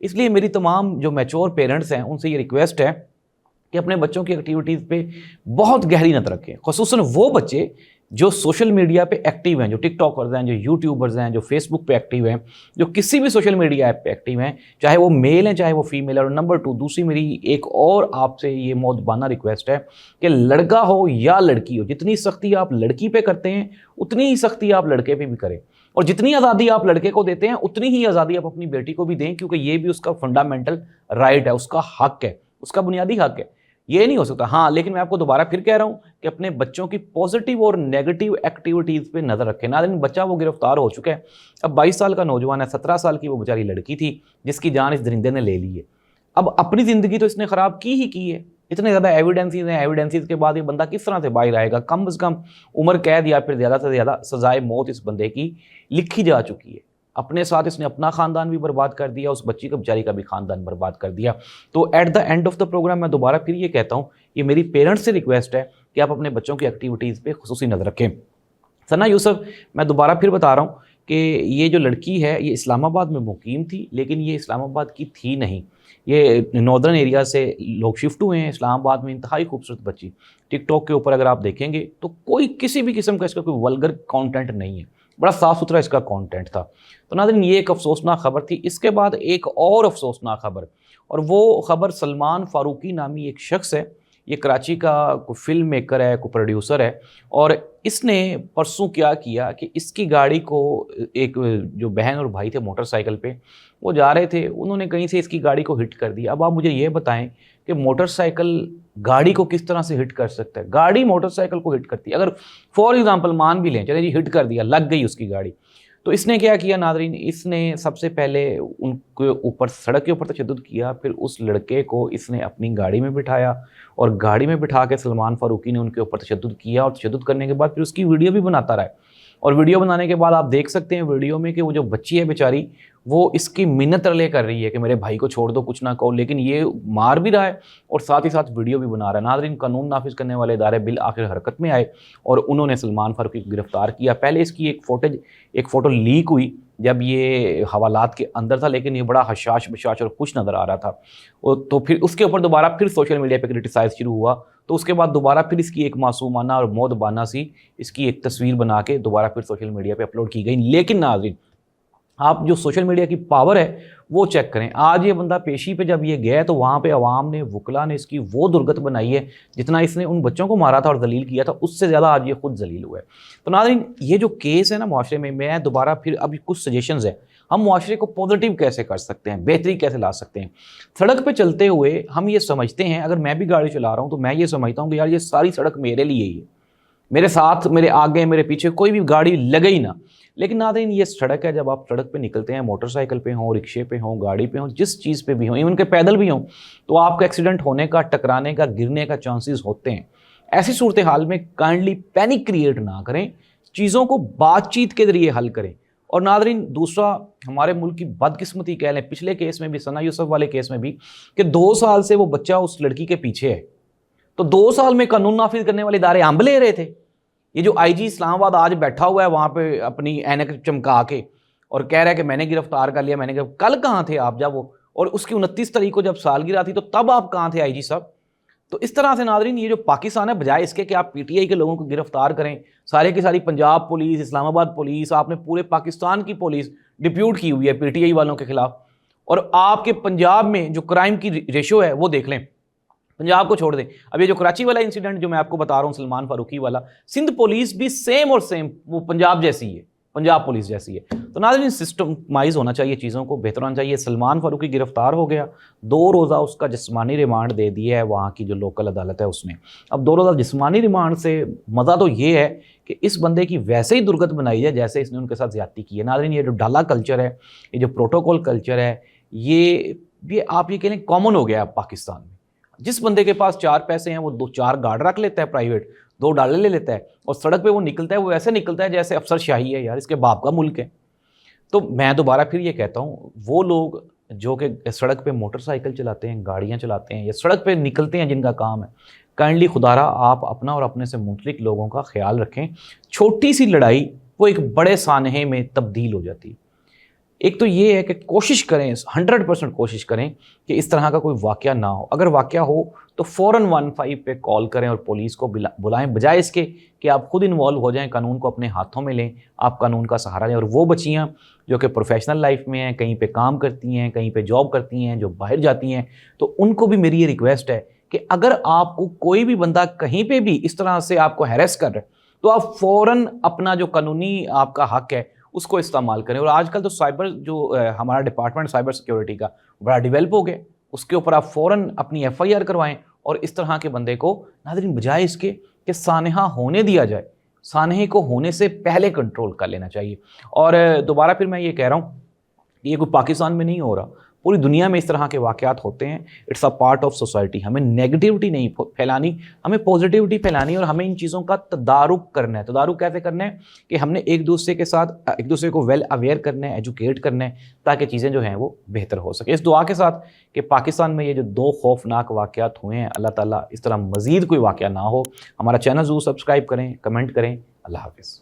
اس لیے میری تمام جو میچور پیرنٹس ہیں ان سے یہ ریکویسٹ ہے کہ اپنے بچوں کی ایکٹیویٹیز پہ بہت گہری نظر رکھیں، خصوصاً وہ بچے جو سوشل میڈیا پہ ایکٹیو ہیں، جو ٹک ٹاکرز ہیں، جو یوٹیوبرز ہیں، جو فیس بک پہ ایکٹیو ہیں، جو کسی بھی سوشل میڈیا ایپ پہ ایکٹیو ہیں، چاہے وہ میل ہیں چاہے وہ فیمیل ہے۔ اور نمبر 2، دوسری میری ایک اور آپ سے یہ مؤدبانہ ریکویسٹ ہے کہ لڑکا ہو یا لڑکی ہو، جتنی سختی آپ لڑکی پہ کرتے ہیں اتنی ہی سختی آپ لڑکے پہ بھی کریں، اور جتنی آزادی آپ لڑکے کو دیتے ہیں اتنی ہی آزادی آپ اپنی بیٹی کو بھی دیں، کیونکہ یہ بھی اس کا فنڈامنٹل رائٹ ہے، اس کا حق ہے، اس کا بنیادی حق ہے۔ یہ نہیں ہو سکتا۔ ہاں، لیکن میں آپ کو دوبارہ پھر کہہ رہا ہوں کہ اپنے بچوں کی پازیٹیو اور نیگیٹو ایکٹیویٹیز پہ نظر رکھیں۔ ناظرین، بچہ وہ گرفتار ہو چکا ہے، اب 22 سال کا نوجوان ہے، 17 سال کی وہ بیچاری لڑکی تھی جس کی جان اس درندے نے لے لی ہے۔ اب اپنی زندگی تو اس نے خراب کی ہی کی ہے، اتنے زیادہ ایویڈنسز ہیں، ایویڈنسز کے بعد یہ بندہ کس طرح سے باہر آئے گا؟ کم از کم عمر قید یا پھر زیادہ سے زیادہ سزائے موت اس بندے کی لکھی جا چکی ہے۔ اپنے ساتھ اس نے اپنا خاندان بھی برباد کر دیا، اس بچی کا بیچاری کا بھی خاندان برباد کر دیا۔ تو at the end of the program میں دوبارہ پھر یہ کہتا ہوں، یہ میری پیرنٹس سے ریکویسٹ ہے کہ آپ اپنے بچوں کی ایکٹیویٹیز پہ خصوصی نظر رکھیں۔ ثنا یوسف، میں دوبارہ پھر بتا رہا ہوں کہ یہ جو لڑکی ہے یہ اسلام آباد میں مقیم تھی، لیکن یہ اسلام آباد کی تھی نہیں، یہ ناردرن ایریا سے لوگ شفٹ ہوئے ہیں اسلام آباد میں۔ انتہائی خوبصورت بچی، ٹک ٹاک کے اوپر اگر آپ دیکھیں گے تو کوئی کسی بھی قسم کا اس کا کوئی ولگر کانٹینٹ نہیں ہے، بڑا صاف ستھرا اس کا کانٹینٹ تھا۔ تو ناظرین، یہ ایک افسوسناک خبر تھی۔ اس کے بعد ایک اور افسوسناک خبر، اور وہ خبر سلمان فاروقی نامی ایک شخص ہے، یہ کراچی کا کوئی فلم میکر ہے، کوئی پروڈیوسر ہے، اور اس نے پرسوں کیا کیا کہ اس کی گاڑی کو ایک جو بہن اور بھائی تھے موٹر سائیکل پہ وہ جا رہے تھے، انہوں نے کہیں سے اس کی گاڑی کو ہٹ کر دیا۔ اب آپ مجھے یہ بتائیں کہ موٹر سائیکل گاڑی کو کس طرح سے ہٹ کر سکتا ہے؟ گاڑی موٹر سائیکل کو ہٹ کرتی ہے۔ اگر فار ایگزامپل مان بھی لیں، چلے جی ہٹ کر دیا، لگ گئی اس کی گاڑی، تو اس نے کیا کیا ناظرین؟ اس نے سب سے پہلے ان کے اوپر سڑک کے اوپر تشدد کیا، پھر اس لڑکے کو اس نے اپنی گاڑی میں بٹھایا اور گاڑی میں بٹھا کے سلمان فاروقی نے ان کے اوپر تشدد کیا، اور تشدد کرنے کے بعد پھر اس کی ویڈیو بھی بناتا رہا۔ اور ویڈیو بنانے کے بعد آپ دیکھ سکتے ہیں ویڈیو میں کہ وہ جو بچی ہے بیچاری، وہ اس کی منت رلے کر رہی ہے کہ میرے بھائی کو چھوڑ دو، کچھ نہ کہو، لیکن یہ مار بھی رہا ہے اور ساتھ ہی ساتھ ویڈیو بھی بنا رہا ہے۔ ناظرین، قانون نافذ کرنے والے ادارے بالآخر حرکت میں آئے اور انہوں نے سلمان فاروقی کو گرفتار کیا۔ پہلے اس کی ایک فوٹو لیک ہوئی جب یہ حوالات کے اندر تھا، لیکن یہ بڑا حشاش بشاش اور خوش نظر آ رہا تھا، تو پھر اس کے اوپر دوبارہ پھر سوشل میڈیا پہ کرٹیسائز شروع ہوا، تو اس کے بعد دوبارہ پھر اس کی ایک معصومانہ اور مؤدبانہ سی اس کی ایک تصویر بنا کے دوبارہ پھر سوشل میڈیا پہ اپلوڈ کی گئی۔ لیکن ناظرین، آپ جو سوشل میڈیا کی پاور ہے وہ چیک کریں۔ آج یہ بندہ پیشی پہ جب یہ گیا تو وہاں پہ عوام نے، وکلا نے اس کی وہ درگت بنائی ہے، جتنا اس نے ان بچوں کو مارا تھا اور ذلیل کیا تھا اس سے زیادہ آج یہ خود ذلیل ہوا ہے۔ تو ناظرین، یہ جو کیس ہے نا معاشرے میں دوبارہ پھر اب کچھ سجیشنز ہیں، ہم معاشرے کو پازیٹیو کیسے کر سکتے ہیں، بہتری کیسے لا سکتے ہیں۔ سڑک پہ چلتے ہوئے ہم یہ سمجھتے ہیں، اگر میں بھی گاڑی چلا رہا ہوں تو میں یہ سمجھتا ہوں کہ یار یہ ساری سڑک میرے لیے ہی ہے، میرے ساتھ، میرے آگے، میرے پیچھے کوئی بھی گاڑی لگے ہی نہ۔ لیکن ناظرین، یہ سڑک ہے، جب آپ سڑک پہ نکلتے ہیں، موٹر سائیکل پہ ہوں، رکشے پہ ہوں، گاڑی پہ ہوں، جس چیز پہ بھی ہوں، ایون کہ پیدل بھی ہوں، تو آپ کا ایکسیڈنٹ ہونے کا، ٹکرانے کا، گرنے کا چانسز ہوتے ہیں۔ ایسی صورتحال میں کائنڈلی پینک کریٹ نہ کریں، چیزوں کو بات چیت کے ذریعے حل کریں۔ اور ناظرین، دوسرا، ہمارے ملک کی بدقسمتی کہہ لیں، پچھلے کیس میں بھی، ثنا یوسف والے کیس میں بھی، کہ 2 سال سے وہ بچہ اس لڑکی کے پیچھے ہے، تو 2 سال میں قانون نافذ کرنے والے ادارے امب لے رہے تھے۔ یہ جو آئی جی اسلام آباد آج بیٹھا ہوا ہے وہاں پہ اپنی اینک چمکا کے اور کہہ رہا ہے کہ میں نے گرفتار کر لیا، کل کہاں تھے آپ جب وہ، اور اس کی 29 تاریخ کو جب سالگرہ تھی تو تب آپ کہاں تھے آئی جی صاحب؟ تو اس طرح سے ناظرین، یہ جو پاکستان ہے، بجائے اس کے کہ آپ پی ٹی آئی کے لوگوں کو گرفتار کریں، سارے کی ساری پنجاب پولیس، اسلام آباد پولیس، آپ نے پورے پاکستان کی پولیس ڈپیوٹ کی ہوئی ہے پی ٹی آئی والوں کے خلاف، اور آپ کے پنجاب میں جو کرائم کی ریشو ہے وہ دیکھ لیں، پنجاب کو چھوڑ دیں۔ اب یہ جو کراچی والا انسیڈنٹ جو میں آپ کو بتا رہا ہوں سلمان فاروقی والا، سندھ پولیس بھی سیم وہ پنجاب جیسی ہے، پنجاب پولیس جیسی ہے۔ تو ناظرین، سسٹمائز ہونا چاہیے، چیزوں کو بہتر ہونا چاہیے۔ سلمان فاروقی گرفتار ہو گیا، 2 روزہ اس کا جسمانی ریمانڈ دے دیا ہے وہاں کی جو لوکل عدالت ہے اس نے۔ اب 2 روزہ جسمانی ریمانڈ سے مزہ تو یہ ہے کہ اس بندے کی ویسے ہی درگت بنائی ہے جیسے اس نے ان کے ساتھ زیادتی کی ہے۔ ناظرین، یہ جو ڈالا کلچر ہے، یہ جو پروٹوکول کلچر ہے، یہ آپ یہ کہہ لیں کامن ہو گیا ہے پاکستان میں۔ جس بندے کے پاس 4 پیسے ہیں وہ 2-4 گارڈ رکھ لیتا ہے پرائیویٹ، 2 ڈالر لے لیتا ہے، اور سڑک پہ وہ نکلتا ہے، وہ ایسے نکلتا ہے جیسے افسر شاہی ہے، یار اس کے باپ کا ملک ہے۔ تو میں دوبارہ پھر یہ کہتا ہوں، وہ لوگ جو کہ سڑک پہ موٹر سائیکل چلاتے ہیں، گاڑیاں چلاتے ہیں، یا سڑک پہ نکلتے ہیں، جن کا کام ہے، کائنڈلی خدارا آپ اپنا اور اپنے سے منسلک لوگوں کا خیال رکھیں۔ چھوٹی سی لڑائی وہ ایک بڑے سانحے میں تبدیل ہو جاتی ہے۔ ایک تو یہ ہے کہ کوشش کریں, 100% کوشش کریں کہ اس طرح کا کوئی واقعہ نہ ہو. اگر واقعہ ہو تو فوراً 15 پہ کال کریں اور پولیس کو بلائیں, بجائے اس کے کہ آپ خود انوالو ہو جائیں, قانون کو اپنے ہاتھوں میں لیں, آپ قانون کا سہارا لیں. اور وہ بچیاں جو کہ پروفیشنل لائف میں ہیں, کہیں پہ کام کرتی ہیں, کہیں پہ جاب کرتی ہیں, جو باہر جاتی ہیں, تو ان کو بھی میری یہ ریکویسٹ ہے کہ اگر آپ کو کوئی بھی بندہ کہیں پہ بھی اس طرح سے آپ کو ہیریس کر رہا ہے تو آپ فوراً اپنا جو قانونی آپ کا حق ہے اس کو استعمال کریں. اور آج کل تو سائبر جو ہمارا ڈپارٹمنٹ سائبر سیکیورٹی کا بڑا ڈیولپ ہو گیا, اس کے اوپر آپ فوراً اپنی FIR کروائیں اور اس طرح کے بندے کو ناظرین بجائے اس کے کہ سانحہ ہونے دیا جائے, سانحے کو ہونے سے پہلے کنٹرول کر لینا چاہیے. اور دوبارہ پھر میں یہ کہہ رہا ہوں, یہ کوئی پاکستان میں نہیں ہو رہا, پوری دنیا میں اس طرح کے واقعات ہوتے ہیں. It's a part of society. ہمیں نیگیٹیوٹی نہیں پھیلانی, ہمیں پازیٹیوٹی پھیلانی, اور ہمیں ان چیزوں کا تدارک کرنا ہے. تدارک کیسے کرنا ہے کہ ہم نے ایک دوسرے کے ساتھ ایک دوسرے کو ویل اویئر کرنا ہے, ایجوکیٹ کرنا ہے, تاکہ چیزیں جو ہیں وہ بہتر ہو سکے. اس دعا کے ساتھ کہ پاکستان میں یہ جو 2 خوفناک واقعات ہوئے ہیں, اللہ تعالیٰ اس طرح مزید کوئی واقعہ نہ ہو. ہمارا چینل ضرور سبسکرائب کریں, کمنٹ کریں. اللہ حافظ.